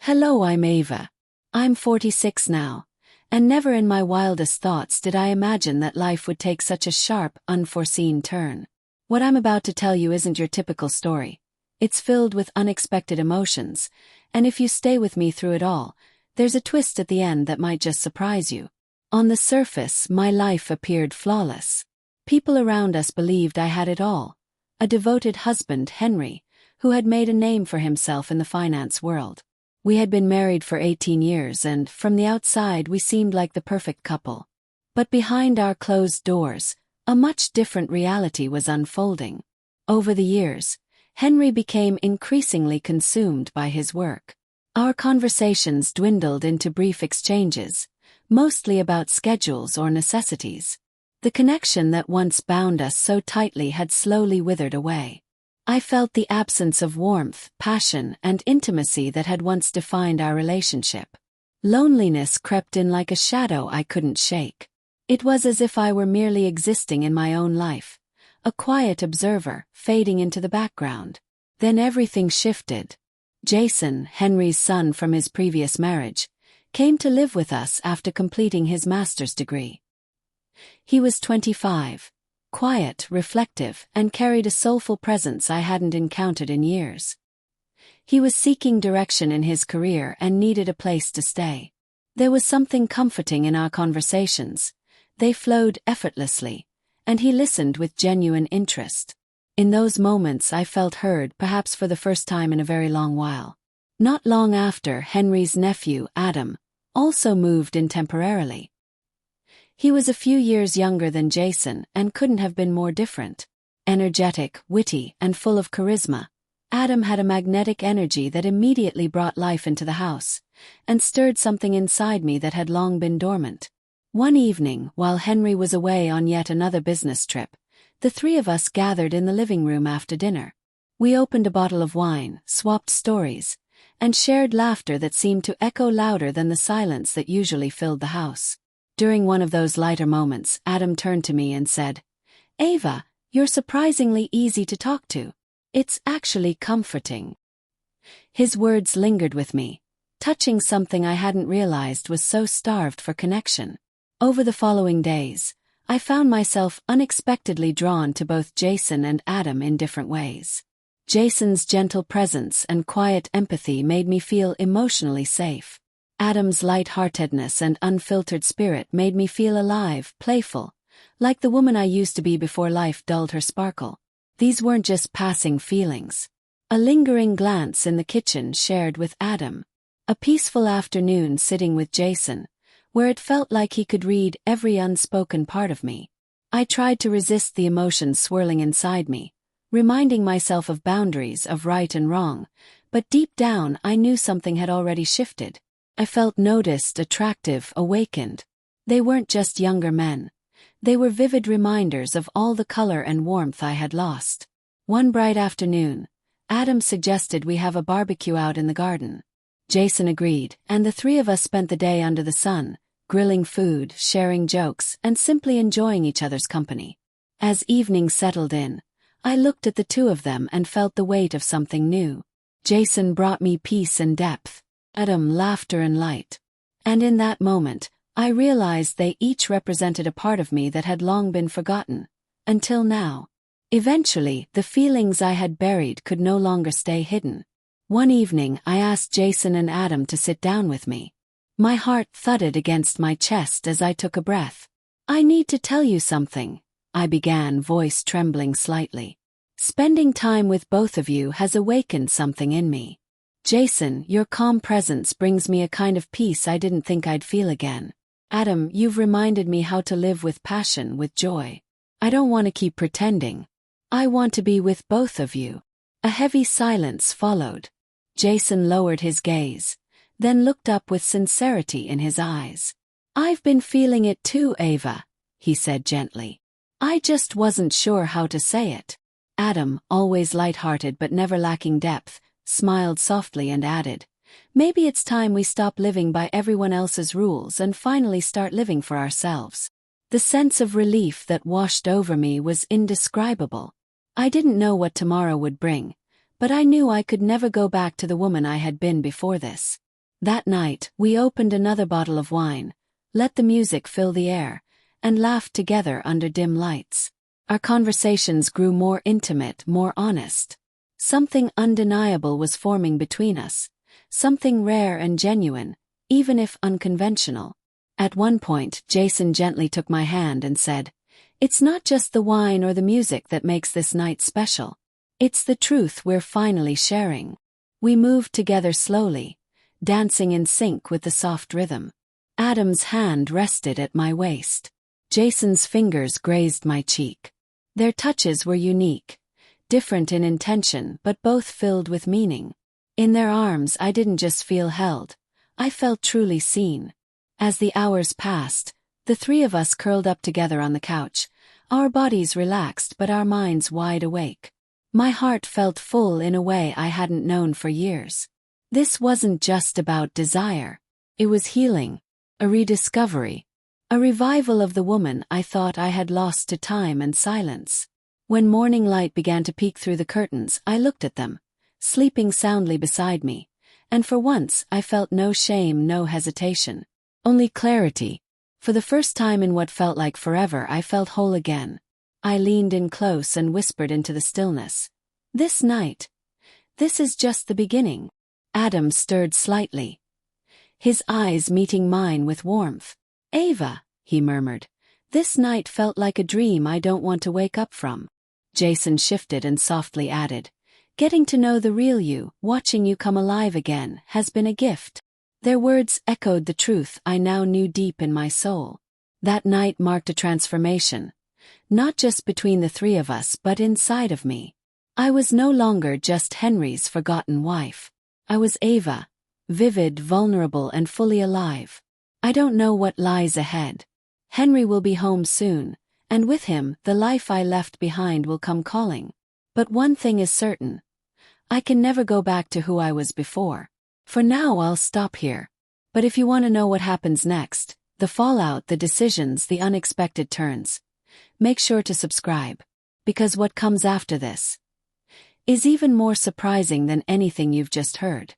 Hello, I'm Ava. I'm 46 now, and never in my wildest thoughts did I imagine that life would take such a sharp, unforeseen turn. What I'm about to tell you isn't your typical story. It's filled with unexpected emotions, and if you stay with me through it all, there's a twist at the end that might just surprise you. On the surface, my life appeared flawless. People around us believed I had it all. A devoted husband, Henry, who had made a name for himself in the finance world. We had been married for 18 years and, from the outside, we seemed like the perfect couple. But behind our closed doors, a much different reality was unfolding. Over the years, Henry became increasingly consumed by his work. Our conversations dwindled into brief exchanges, mostly about schedules or necessities. The connection that once bound us so tightly had slowly withered away. I felt the absence of warmth, passion, and intimacy that had once defined our relationship. Loneliness crept in like a shadow I couldn't shake. It was as if I were merely existing in my own life, a quiet observer, fading into the background. Then everything shifted. Jason, Henry's son from his previous marriage, came to live with us after completing his master's degree. He was 25. Quiet, reflective, and carried a soulful presence I hadn't encountered in years. He was seeking direction in his career and needed a place to stay. There was something comforting in our conversations. They flowed effortlessly, and he listened with genuine interest. In those moments I felt heard, perhaps for the first time in a very long while. Not long after, Henry's nephew, Adam, also moved in temporarily. He was a few years younger than Jason and couldn't have been more different. Energetic, witty, and full of charisma, Adam had a magnetic energy that immediately brought life into the house, and stirred something inside me that had long been dormant. One evening, while Henry was away on yet another business trip, the three of us gathered in the living room after dinner. We opened a bottle of wine, swapped stories, and shared laughter that seemed to echo louder than the silence that usually filled the house. During one of those lighter moments, Adam turned to me and said, "Ava, you're surprisingly easy to talk to. It's actually comforting." His words lingered with me, touching something I hadn't realized was so starved for connection. Over the following days, I found myself unexpectedly drawn to both Jason and Adam in different ways. Jason's gentle presence and quiet empathy made me feel emotionally safe. Adam's light-heartedness and unfiltered spirit made me feel alive, playful, like the woman I used to be before life dulled her sparkle. These weren't just passing feelings. A lingering glance in the kitchen shared with Adam. A peaceful afternoon sitting with Jason, where it felt like he could read every unspoken part of me. I tried to resist the emotions swirling inside me, reminding myself of boundaries, of right and wrong, but deep down I knew something had already shifted. I felt noticed, attractive, awakened. They weren't just younger men. They were vivid reminders of all the color and warmth I had lost. One bright afternoon, Adam suggested we have a barbecue out in the garden. Jason agreed, and the three of us spent the day under the sun, grilling food, sharing jokes, and simply enjoying each other's company. As evening settled in, I looked at the two of them and felt the weight of something new. Jason brought me peace and depth. Adam, laughter and light. And in that moment, I realized they each represented a part of me that had long been forgotten. Until now. Eventually, the feelings I had buried could no longer stay hidden. One evening, I asked Jason and Adam to sit down with me. My heart thudded against my chest as I took a breath. "I need to tell you something," I began, voice trembling slightly. "Spending time with both of you has awakened something in me. Jason, your calm presence brings me a kind of peace I didn't think I'd feel again. Adam, you've reminded me how to live with passion, with joy. I don't want to keep pretending. I want to be with both of you." A heavy silence followed. Jason lowered his gaze, then looked up with sincerity in his eyes. "I've been feeling it too, Ava," he said gently. "I just wasn't sure how to say it." Adam, always light-hearted but never lacking depth, smiled softly and added, "Maybe it's time we stop living by everyone else's rules and finally start living for ourselves." The sense of relief that washed over me was indescribable. I didn't know what tomorrow would bring, but I knew I could never go back to the woman I had been before this. That night, we opened another bottle of wine, let the music fill the air, and laughed together under dim lights. Our conversations grew more intimate, more honest. Something undeniable was forming between us, something rare and genuine, even if unconventional. At one point, Jason gently took my hand and said, "It's not just the wine or the music that makes this night special. It's the truth we're finally sharing." We moved together slowly, dancing in sync with the soft rhythm. Adam's hand rested at my waist. Jason's fingers grazed my cheek. Their touches were unique, different in intention but both filled with meaning. In their arms I didn't just feel held, I felt truly seen. As the hours passed, the three of us curled up together on the couch, our bodies relaxed but our minds wide awake. My heart felt full in a way I hadn't known for years. This wasn't just about desire. It was healing, a rediscovery, a revival of the woman I thought I had lost to time and silence. When morning light began to peek through the curtains, I looked at them, sleeping soundly beside me, and for once I felt no shame, no hesitation. Only clarity. For the first time in what felt like forever, I felt whole again. I leaned in close and whispered into the stillness. "This night. This is just the beginning." Adam stirred slightly, his eyes meeting mine with warmth. "Ava," he murmured, "this night felt like a dream I don't want to wake up from." Jason shifted and softly added, "Getting to know the real you, watching you come alive again, has been a gift." Their words echoed the truth I now knew deep in my soul. That night marked a transformation, not just between the three of us but inside of me. I was no longer just Henry's forgotten wife. I was Ava, vivid, vulnerable, and fully alive. I don't know what lies ahead. Henry will be home soon, and with him, the life I left behind will come calling. But one thing is certain. I can never go back to who I was before. For now I'll stop here. But if you want to know what happens next, the fallout, the decisions, the unexpected turns, make sure to subscribe. Because what comes after this is even more surprising than anything you've just heard.